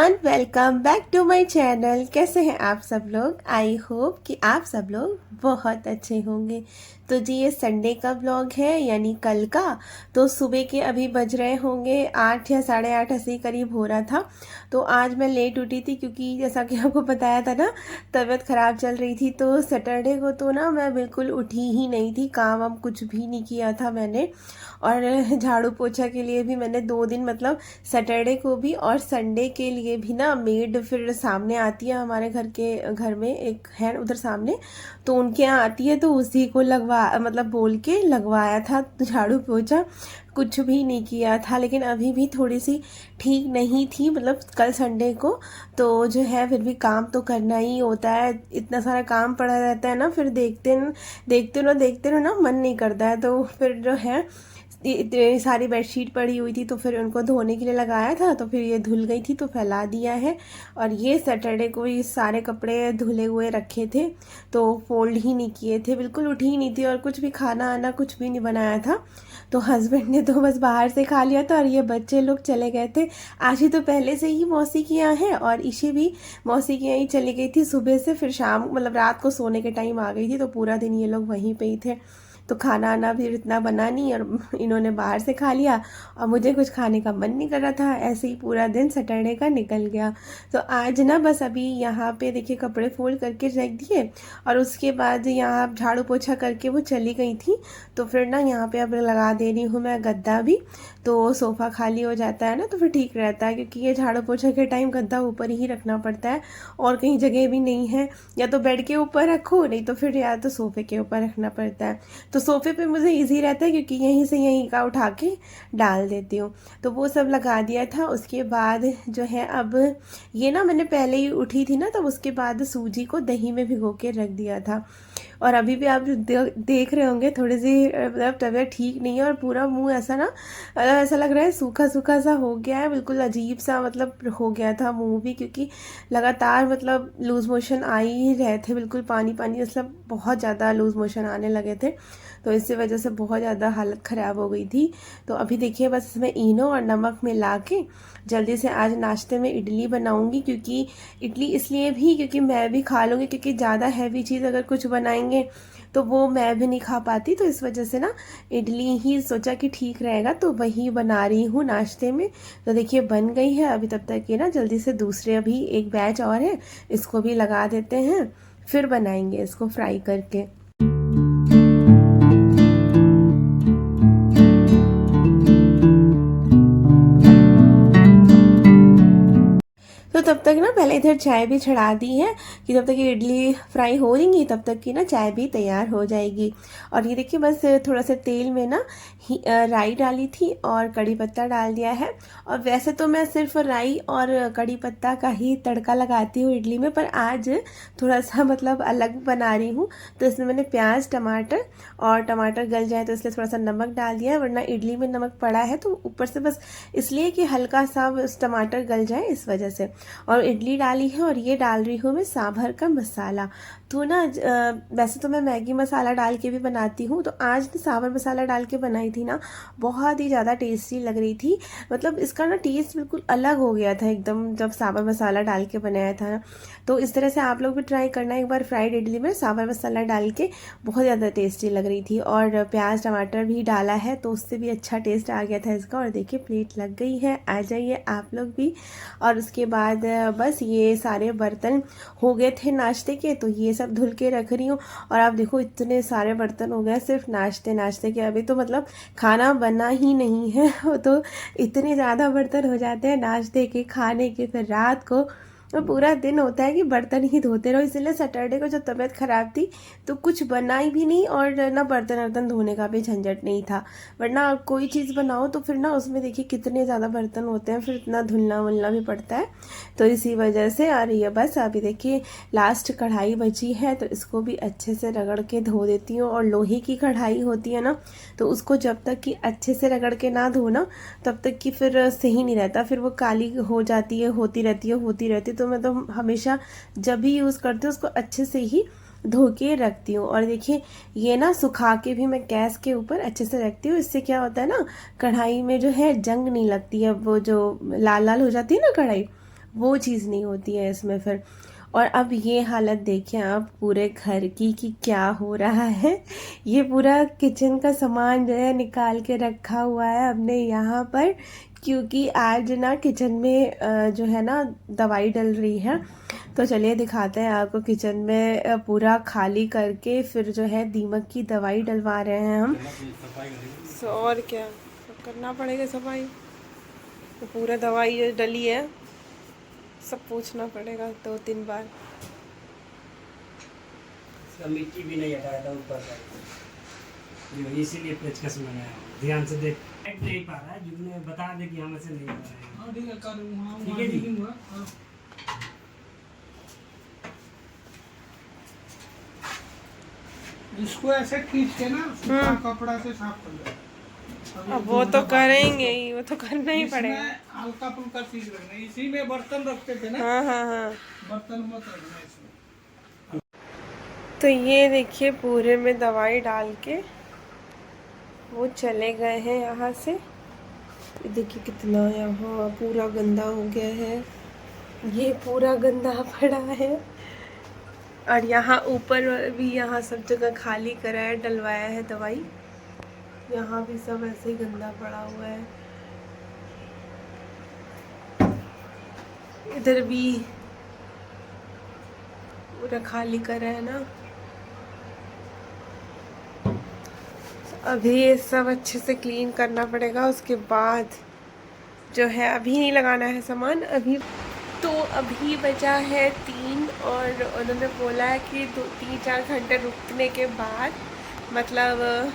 Everyone, welcome back to my channel. कैसे हैं आप सब लोग? आई होप कि आप सब लोग बहुत अच्छे होंगे। तो जी, ये संडे का ब्लॉग है, यानी कल का। तो सुबह के अभी बज रहे होंगे 8 या 8:30 ऐसे करीब हो रहा था। तो आज मैं लेट उठी थी क्योंकि जैसा कि आपको बताया था ना, तबीयत ख़राब चल रही थी। तो सैटरडे को तो ना मैं बिल्कुल उठी ही नहीं थी, काम वाम कुछ भी नहीं किया था मैंने। और झाड़ू पोछा के लिए भी मैंने 2 दिन, मतलब सैटरडे को भी और संडे के लिए भी ना, मेड फिर सामने आती है हमारे घर में एक है उधर सामने, तो उनके यहाँ आती है, तो उसी को मतलब बोल के लगवाया था झाड़ू पोछा। कुछ भी नहीं किया था, लेकिन अभी भी थोड़ी सी ठीक नहीं थी, मतलब कल संडे को। तो जो है फिर भी काम तो करना ही होता है, इतना सारा काम पड़ा रहता है ना, फिर देखते रहो ना, मन नहीं करता है। तो फिर जो है इतनी सारी बेडशीट पड़ी हुई थी, तो फिर उनको धोने के लिए लगाया था, तो फिर ये धुल गई थी तो फैला दिया है। और ये सैटरडे को ये सारे कपड़े धुले हुए रखे थे, तो फोल्ड ही नहीं किए थे, बिल्कुल उठी ही नहीं थी, और कुछ भी खाना आना कुछ भी नहीं बनाया था। तो हस्बैंड ने तो बस बाहर से खा लिया था, और ये बच्चे लोग चले गए थे। आशी तो पहले से ही मौसी के यहाँ है, और ईशी भी मौसी के यहाँ ही चली गई थी सुबह से, फिर शाम मतलब रात को सोने के टाइम आ गई थी, तो पूरा दिन ये लोग वहीं पे ही थे। तो खाना आना भी इतना बना नहीं, और इन्होंने बाहर से खा लिया, और मुझे कुछ खाने का मन नहीं कर रहा था। ऐसे ही पूरा दिन सैटरडे का निकल गया। तो आज ना बस अभी यहाँ पे देखिए कपड़े फोल्ड करके रख दिए, और उसके बाद यहाँ झाड़ू पोछा करके वो चली गई थी। तो फिर ना यहाँ पे अब लगा दे रही हूँ मैं गद्दा भी, तो सोफ़ा खाली हो जाता है ना, तो फिर ठीक रहता है, क्योंकि ये झाड़ू पोछा के टाइम गद्दा ऊपर ही रखना पड़ता है, और कहीं जगह भी नहीं है। या तो बेड के ऊपर रखो, नहीं तो फिर या तो सोफ़े के ऊपर रखना पड़ता है। तो सोफ़े पे मुझे इजी रहता है, क्योंकि यहीं से यहीं का उठा के डाल देती हूँ। तो वो सब लगा दिया था। उसके बाद जो है अब ये ना, मैंने पहले ही उठी थी ना, तब उसके बाद सूजी को दही में भिगो के रख दिया था। और अभी भी आप देख रहे होंगे थोड़ी सी मतलब तबीयत ठीक नहीं है, और पूरा मुंह ऐसा ना, ऐसा लग रहा है सूखा सूखा सा हो गया है, बिल्कुल अजीब सा मतलब हो गया था मुंह भी, क्योंकि लगातार मतलब लूज़ मोशन आ ही रहे थे, बिल्कुल पानी पानी, मतलब बहुत ज़्यादा लूज़ मोशन आने लगे थे। तो इसी वजह से बहुत ज़्यादा हालत ख़राब हो गई थी। तो अभी देखिए बस इसमें इनो और नमक मिला के जल्दी से आज नाश्ते में इडली बनाऊंगी, क्योंकि इडली इसलिए भी क्योंकि मैं भी खा लूँगी, क्योंकि ज़्यादा हैवी चीज़ अगर कुछ बनाएंगे तो वो मैं भी नहीं खा पाती। तो इस वजह से ना इडली ही सोचा कि ठीक रहेगा, तो वही बना रही हूँ नाश्ते में। तो देखिए बन गई है अभी, तब तक ये ना जल्दी से दूसरे अभी एक बैच और है, इसको भी लगा देते हैं, फिर बनाएंगे इसको फ्राई करके। तो तब तक ना पहले इधर चाय भी चढ़ा दी है, कि जब तक ये इडली फ्राई हो रही तब तक की ना चाय भी तैयार हो जाएगी। और ये देखिए बस थोड़ा सा तेल में ना राई डाली थी और कड़ी पत्ता डाल दिया है। और वैसे तो मैं सिर्फ राई और कड़ी पत्ता का ही तड़का लगाती हूँ इडली में, पर आज थोड़ा सा मतलब अलग बना रही हूँ। तो इसमें मैंने प्याज टमाटर गल जाए तो इसलिए थोड़ा सा नमक डाल दिया है, वरना इडली में नमक पड़ा है, तो ऊपर से बस इसलिए कि हल्का सा टमाटर गल जाए इस वजह से। और इडली डाली है, और ये डाल रही हूँ मैं सांभर का मसाला। तो ना वैसे तो मैं मैगी मसाला डाल के भी बनाती हूँ, तो आज सांभर मसाला डाल के बनाई थी ना, बहुत ही ज़्यादा टेस्टी लग रही थी। मतलब इसका ना टेस्ट बिल्कुल अलग हो गया था एकदम, जब सांभर मसाला डाल के बनाया था ना। तो इस तरह से आप लोग भी ट्राई करना एक बार, फ्राइड इडली में सांभर मसाला डाल के, बहुत ज़्यादा टेस्टी लग रही थी। और प्याज टमाटर भी डाला है, तो उससे भी अच्छा टेस्ट आ गया था इसका। और देखिए प्लेट लग गई है, आ जाइए आप लोग भी। और उसके बाद बस ये सारे बर्तन हो गए थे नाश्ते के, तो ये सब धुल के रख रही हूँ। और आप देखो इतने सारे बर्तन हो गए सिर्फ नाश्ते के, अभी तो मतलब खाना बना ही नहीं है तो इतने ज़्यादा बर्तन हो जाते हैं नाश्ते के, खाने के, फिर रात को तो पूरा दिन होता है कि बर्तन ही धोते रहो। इसलिए सैटरडे को जब तबीयत ख़राब थी तो कुछ बनाई भी नहीं, और ना बर्तन वर्तन धोने का भी झंझट नहीं था। वरना कोई चीज़ बनाओ तो फिर ना उसमें देखिए कितने ज़्यादा बर्तन होते हैं, फिर इतना धुलना वुलना भी पड़ता है। तो इसी वजह से आ रही है। बस अभी देखिए लास्ट कढ़ाई बची है, तो इसको भी अच्छे से रगड़ के धो देती हूँ। और लोहे की कढ़ाई होती है ना, तो उसको जब तक कि अच्छे से रगड़ के ना धोना, तब तक कि फिर सही नहीं रहता, फिर वो काली हो जाती है, होती रहती है। तो मैं तो हमेशा जब भी यूज़ करती हूँ उसको अच्छे से ही धो के रखती हूँ। और देखिए ये ना सुखा के भी मैं गैस के ऊपर अच्छे से रखती हूँ। इससे क्या होता है ना, कढ़ाई में जो है जंग नहीं लगती है, वो जो लाल लाल हो जाती है ना कढ़ाई, वो चीज़ नहीं होती है इसमें फिर। और अब ये हालत देखिए आप पूरे घर की कि क्या हो रहा है। ये पूरा किचन का सामान जो है निकाल के रखा हुआ है हमने यहाँ पर, क्योंकि आज ना किचन में जो है ना दवाई डल रही है। तो चलिए दिखाते हैं आपको किचन में पूरा खाली करके फिर जो है दीमक की दवाई डलवा रहे हैं हम। सो और क्या करना पड़ेगा सफाई, तो पूरा दवाई जो डली है सब पूछना पड़ेगा 2-3 बार। मिट्टी भी नहीं हटाया था ऊपर का, इसीलिए पेचकस बनाया। ध्यान से देख नहीं पा रहा है, जिसने बता दे कि हम से नहीं पा रहे हैं। ठीक है जी। इसको ऐसे खींच के ना सूखा कपड़ा से साफ कर दो। अब वो तो करेंगे ही, वो तो करना ही पड़ेगा। हल्का फुल्का चीज रखना, इसी में बर्तन रखते थे ना। हाँ हाँ हाँ, बर्तन मत रखना इसमें। तो ये देखिए पूरे में दवाई डाल के वो चले गए हैं यहाँ से। ये देखिए कितना यहाँ पूरा गंदा हो गया है, ये पूरा गंदा पड़ा है। और यहाँ ऊपर भी यहाँ सब जगह खाली करा है, डलवाया है दवाई। यहाँ भी सब ऐसे ही गंदा पड़ा हुआ है। इधर भी पूरा खाली करा है ना। अभी ये सब अच्छे से क्लीन करना पड़ेगा, उसके बाद जो है अभी नहीं लगाना है सामान अभी। तो अभी बजा है 3 और उन्होंने बोला है कि 2-3-4 घंटे रुकने के बाद मतलब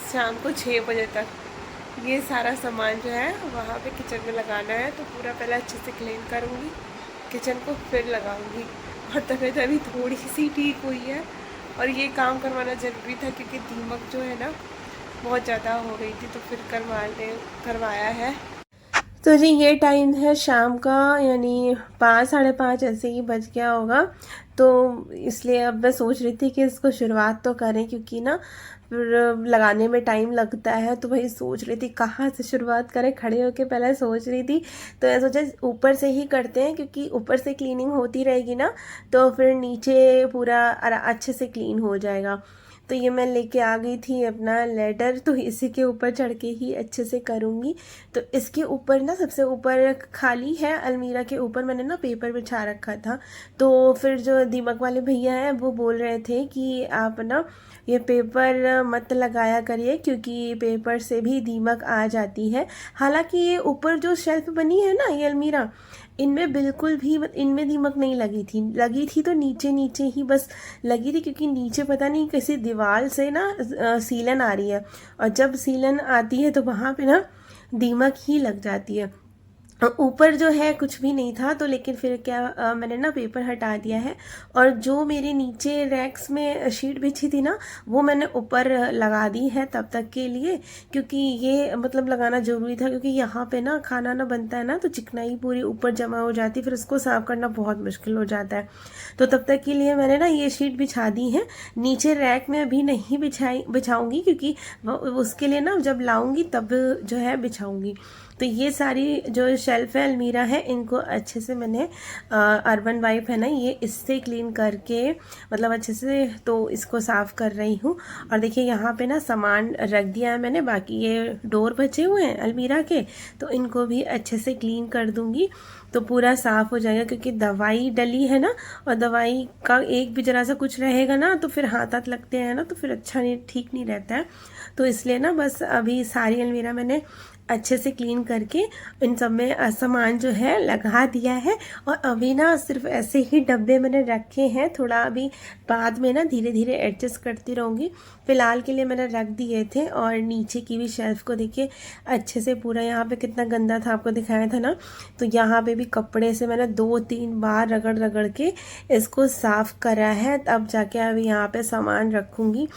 शाम को 6 बजे तक ये सारा सामान जो है वहाँ पे किचन में लगाना है। तो पूरा पहले अच्छे से क्लीन करूँगी किचन को, फिर लगाऊंगी। और तबीयत अभी थोड़ी सी ठीक हुई है, और ये काम करवाना ज़रूरी था क्योंकि दीमक जो है ना बहुत ज़्यादा हो गई थी, तो फिर करवाया है। तो जी ये टाइम है शाम का, यानी 5-5:30 ऐसे ही बज गया होगा। तो इसलिए अब मैं सोच रही थी कि इसको शुरुआत तो करें, क्योंकि ना फिर लगाने में टाइम लगता है। तो वही सोच रही थी कहाँ से शुरुआत करें, खड़े होके पहले सोच रही थी। तो मैं सोचा ऊपर से ही करते हैं, क्योंकि ऊपर से क्लीनिंग होती रहेगी ना तो फिर नीचे पूरा अच्छे से क्लीन हो जाएगा। तो ये मैं लेके आ गई थी अपना लेडर, तो इसी के ऊपर चढ़ के ही अच्छे से करूँगी। तो इसके ऊपर ना सबसे ऊपर खाली है, अलमीरा के ऊपर मैंने ना पेपर बिछा रखा था। तो फिर जो दीमक वाले भैया हैं वो बोल रहे थे कि आप ना ये पेपर मत लगाया करिए, क्योंकि पेपर से भी दीमक आ जाती है। हालांकि ये ऊपर जो शेल्फ बनी है ना ये अलमीरा, इनमें बिल्कुल भी इनमें दीमक नहीं लगी थी तो नीचे नीचे ही बस लगी थी, क्योंकि नीचे पता नहीं किसी दीवार से ना सीलन आ रही है, और जब सीलन आती है तो वहाँ पे ना दीमक ही लग जाती है। ऊपर जो है कुछ भी नहीं था। तो लेकिन फिर क्या मैंने ना पेपर हटा दिया है, और जो मेरे नीचे रैक्स में शीट बिछी थी ना वो मैंने ऊपर लगा दी है तब तक के लिए, क्योंकि ये मतलब लगाना ज़रूरी था। क्योंकि यहाँ पे ना खाना ना बनता है ना तो चिकनाई पूरी ऊपर जमा हो जाती है, फिर उसको साफ करना बहुत मुश्किल हो जाता है। तो तब तक के लिए मैंने ना ये शीट बिछा दी है। नीचे रैक में अभी नहीं बिछाऊँगी, क्योंकि उसके लिए ना जब लाऊँगी तब जो है बिछाऊँगी। तो ये सारी जो शेल्फ है अलमीरा है इनको अच्छे से मैंने अर्बन वाइप है ना ये इससे क्लीन करके मतलब अच्छे से तो इसको साफ़ कर रही हूँ। और देखिए यहाँ पे ना सामान रख दिया है मैंने, बाकी ये डोर बचे हुए हैं अलमीरा के, तो इनको भी अच्छे से क्लीन कर दूँगी तो पूरा साफ़ हो जाएगा। क्योंकि दवाई डली है ना, और दवाई का एक भी जरा सा कुछ रहेगा ना तो फिर हाथ लगते हैं ना तो फिर अच्छा नहीं, ठीक नहीं रहता है। तो इसलिए ना बस अभी सारी अलमीरा मैंने अच्छे से क्लीन करके इन सब में सामान जो है लगा दिया है। और अभी ना सिर्फ ऐसे ही डब्बे मैंने रखे हैं, थोड़ा अभी बाद में ना धीरे धीरे एडजस्ट करती रहूँगी। फ़िलहाल के लिए मैंने रख दिए थे। और नीचे की भी शेल्फ़ को देखिए अच्छे से पूरा, यहाँ पे कितना गंदा था आपको दिखाया था ना, तो यहाँ पे भी कपड़े से मैंने 2-3 बार रगड़ रगड़ के इसको साफ़ करा है। अब जाके अभी यहाँ पे सामान रखूँगी,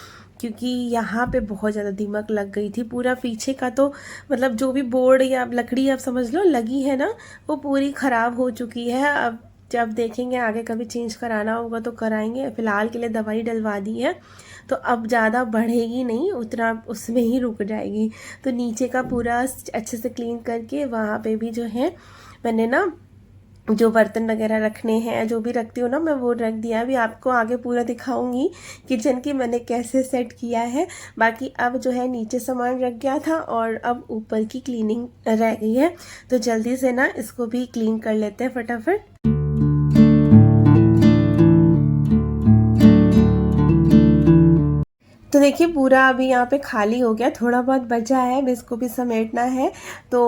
क्योंकि यहाँ पे बहुत ज़्यादा दीमक लग गई थी। पूरा पीछे का तो मतलब जो भी बोर्ड या लकड़ी आप समझ लो लगी है ना वो पूरी ख़राब हो चुकी है। अब जब देखेंगे आगे कभी चेंज कराना होगा तो कराएंगे। फ़िलहाल के लिए दवाई डलवा दी है तो अब ज़्यादा बढ़ेगी नहीं, उतना उसमें ही रुक जाएगी। तो नीचे का पूरा अच्छे से क्लीन करके वहाँ पे भी जो है मैंने ना जो बर्तन वगैरह रखने हैं, जो भी रखती हूँ ना मैं, वो रख दिया। अभी आपको आगे पूरा दिखाऊंगी किचन की मैंने कैसे सेट किया है। बाकी अब जो है नीचे सामान रख गया था और अब ऊपर की क्लीनिंग रह गई है, तो जल्दी से ना इसको भी क्लीन कर लेते हैं फटाफट। तो देखिए पूरा अभी यहाँ पे खाली हो गया, थोड़ा बहुत बचा है, अभी इसको भी समेटना है। तो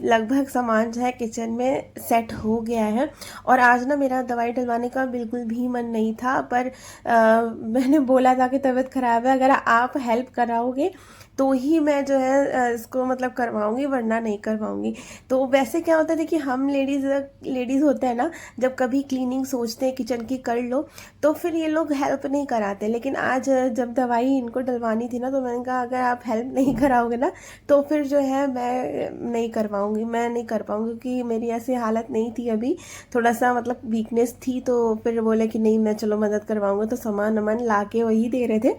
लगभग सामान जो है किचन में सेट हो गया है। और आज ना मेरा दवाई डलवाने का बिल्कुल भी मन नहीं था, पर मैंने बोला था कि तबीयत ख़राब है, अगर आप हेल्प कराओगे तो ही मैं जो है इसको मतलब करवाऊंगी, वरना नहीं करवाऊंगी। तो वैसे क्या होता है, देखिए हम लेडीज़ होते हैं ना, जब कभी क्लीनिंग सोचते हैं किचन की कर लो, तो फिर ये लोग हेल्प नहीं कराते। लेकिन आज जब दवाई इनको डलवानी थी ना, तो मैंने कहा अगर आप हेल्प नहीं कराओगे ना, तो फिर जो है मैं नहीं करवाऊंगी, मैं नहीं कर पाऊंगी, क्योंकि मेरी ऐसी हालत नहीं थी अभी, थोड़ा सा मतलब वीकनेस थी। तो फिर बोले कि नहीं मैं चलो मदद करवाऊंगा, तो सामान वामान ला के वही दे रहे थे,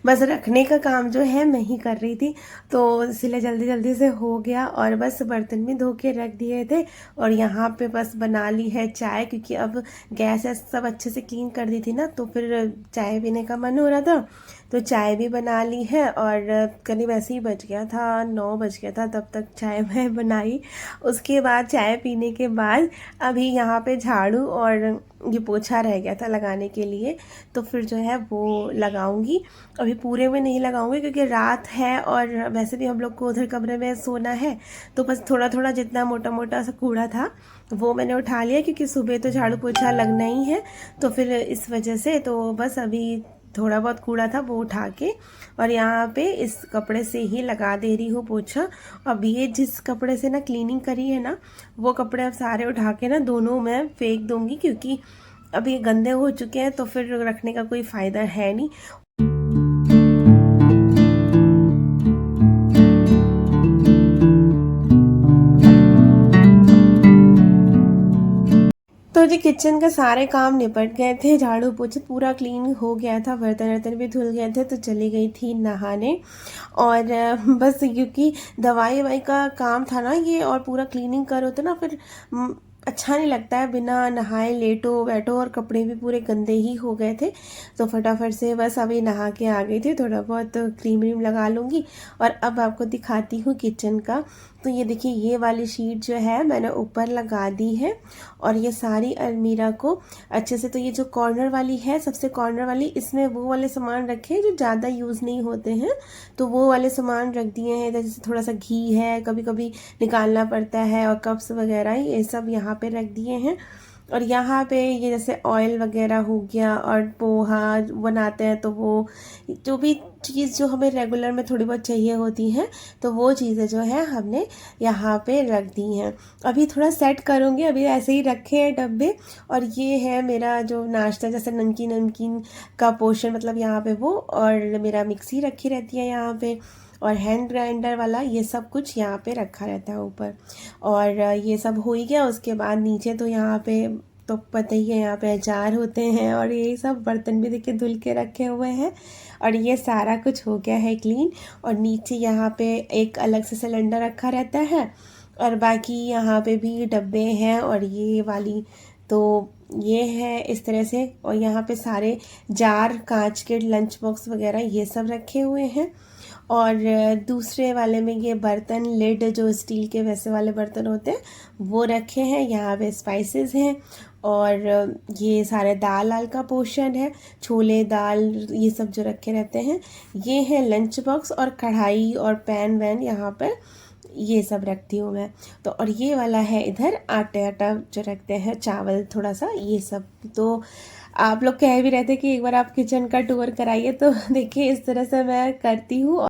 बस रखने का काम जो है मैं ही कर रही थी। तो इसलिए जल्दी जल्दी से हो गया, और बस बर्तन भी धो के रख दिए थे। और यहाँ पे बस बना ली है चाय, क्योंकि अब गैस सब अच्छे से क्लीन कर दी थी ना, तो फिर चाय पीने का मन हो रहा था, तो चाय भी बना ली है। और करीब ऐसे ही बज गया था, 9 बज गया था, तब तक चाय मैं बनाई। उसके बाद चाय पीने के बाद अभी यहाँ पे झाड़ू और ये पोछा रह गया था लगाने के लिए, तो फिर जो है वो लगाऊंगी। अभी पूरे में नहीं लगाऊंगी क्योंकि रात है, और वैसे भी हम लोग को उधर कमरे में सोना है, तो बस थोड़ा थोड़ा जितना मोटा मोटा सा कूड़ा था वो मैंने उठा लिया, क्योंकि सुबह तो झाड़ू पोछा लगना ही है। तो फिर इस वजह से तो बस अभी थोड़ा बहुत कूड़ा था वो उठा के, और यहाँ पे इस कपड़े से ही लगा दे रही हूँ पोछा। अब ये जिस कपड़े से ना क्लीनिंग करी है ना, वो कपड़े अब सारे उठा के ना दोनों मैं फेंक दूंगी, क्योंकि अब ये गंदे हो चुके हैं, तो फिर रखने का कोई फ़ायदा है नहीं। तो जी किचन का सारे काम निपट गए थे, झाड़ू पोछे पूरा क्लीन हो गया था, बर्तन वर्तन भी धुल गए थे, तो चली गई थी नहाने। और बस क्योंकि दवाई ववाई का काम था ना ये, और पूरा क्लीनिंग करो तो ना फिर अच्छा नहीं लगता है, बिना नहाए लेटो बैठो, और कपड़े भी पूरे गंदे ही हो गए थे। तो फटाफट से बस अभी नहा के आ गई थी, थोड़ा बहुत क्रीम व्रीम लगा लूँगी। और अब आपको दिखाती हूँ किचन का। तो ये देखिए ये वाली शीट जो है मैंने ऊपर लगा दी है, और ये सारी अलमीरा को अच्छे से, तो ये जो कॉर्नर वाली है सबसे कॉर्नर वाली, इसमें वो वाले सामान रखे हैं जो ज़्यादा यूज़ नहीं होते हैं, तो वो वाले सामान रख दिए हैं। जैसे थोड़ा सा घी है, कभी कभी निकालना पड़ता है, और कप्स वगैरह ये सब यहाँ पे रख दिए हैं। और यहाँ पे ये जैसे ऑयल वगैरह हो गया, और पोहा बनाते हैं तो वो जो भी चीज़ जो हमें रेगुलर में थोड़ी बहुत चाहिए होती हैं, तो वो चीज़ें जो है हमने यहाँ पे रख दी हैं। अभी थोड़ा सेट करूँगी, अभी ऐसे ही रखे हैं डब्बे। और ये है मेरा जो नाश्ता, जैसे नमकीन नमकीन का पोर्शन, मतलब यहाँ पे वो, और मेरा मिक्सी रखी रहती है यहाँ पे, और हैंड ग्राइंडर वाला ये सब कुछ यहाँ पे रखा रहता है ऊपर। और ये सब हो ही गया, उसके बाद नीचे तो यहाँ पे तो पता ही है यहाँ पे अचार होते हैं, और यही सब बर्तन भी देखिए धुल के रखे हुए हैं। और ये सारा कुछ हो गया है क्लीन। और नीचे यहाँ पे एक अलग से सिलेंडर रखा रहता है, और बाकी यहाँ पे भी डब्बे हैं, और ये वाली तो ये है इस तरह से। और यहाँ पे सारे जार, कांच के लंच बॉक्स वगैरह ये सब रखे हुए हैं। और दूसरे वाले में ये बर्तन लिड, जो स्टील के वैसे वाले बर्तन होते हैं, वो रखे हैं। यहाँ पे स्पाइसेस हैं, और ये सारे दाल आल का पोर्शन है, छोले दाल ये सब जो रखे रहते हैं। ये है लंच बॉक्स, और कढ़ाई और पैन वैन यहाँ पर ये सब रखती हूँ मैं। तो और ये वाला है इधर आटा जो रखते हैं, चावल थोड़ा सा, ये सब। तो आप लोग कह भी रहे थे कि एक बार आप किचन का टूर कराइए, तो देखिए इस तरह से मैं करती हूँ।